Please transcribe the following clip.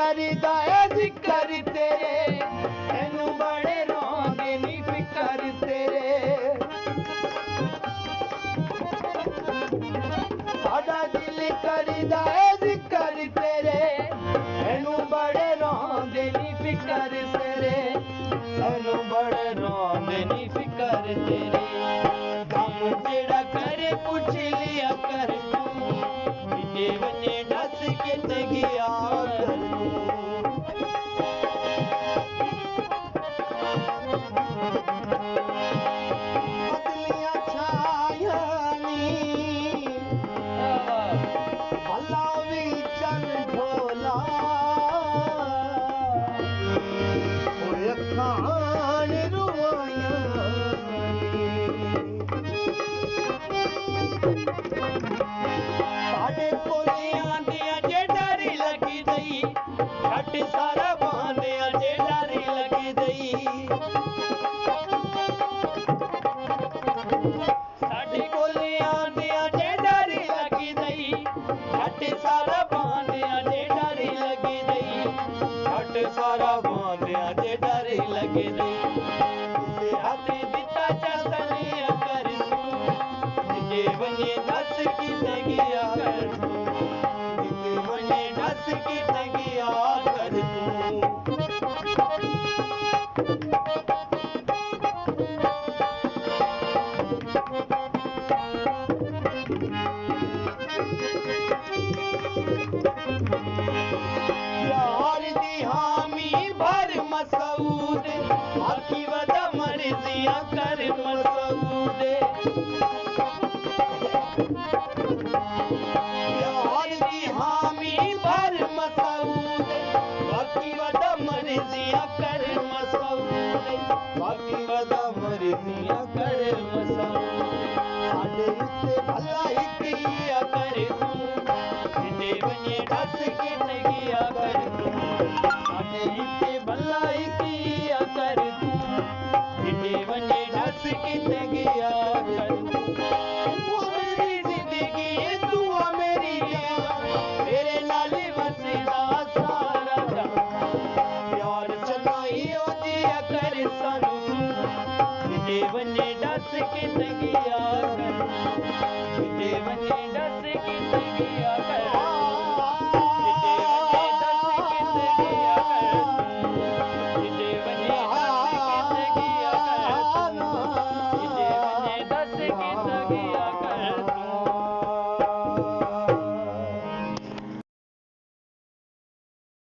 करदा है जिक्र तेरे तेनू बड़े रोंदे नी फिकर तेरे साडा दिल करदा है जिक्र तेरे तेनू बड़े रोंदे नी फिकर तेरे तेनू बड़े रोंदे नी फिकर तेरे कम जेड़ा करे पुछ लिया कर तू इने वने दस के ते गया कर बदलियां छायानी भला भी चल ढोला ओए खान रुवाया साडे कोलियां दियां जे डरी लगी दई छट सारा बांधिया जे डरी लगी दई साडी कोलियां दियां जे डरी लगी दई छट सारा बांधिया जे डरी लगी दई छट सारा बांधिया जे डरी लगी दई इसे हाथे दिता चसलिया कर तू जे बने दस की तगिया कर तू जे बने दस की तगिया कर तू यार दी हामी भर मसूद आखी वदा मर्जियां कर मसूद यार दी हामी भर मसूद बाकी वदा मर्जियां कर मसूद बाकी वदा मर्जियां कर मसूद साडे उत्ते भला किया कर तू जिने बने दस के तगिया कर तू साडे उत्ते भला किया कर तू जिने बने दस के तगिया कर तू वो मेरी जिंदगी तू मेरी जान तेरे नाल वसदा सारा जहां प्यार चलाई ओ दिया कर सानू जिने बने दस के तगिया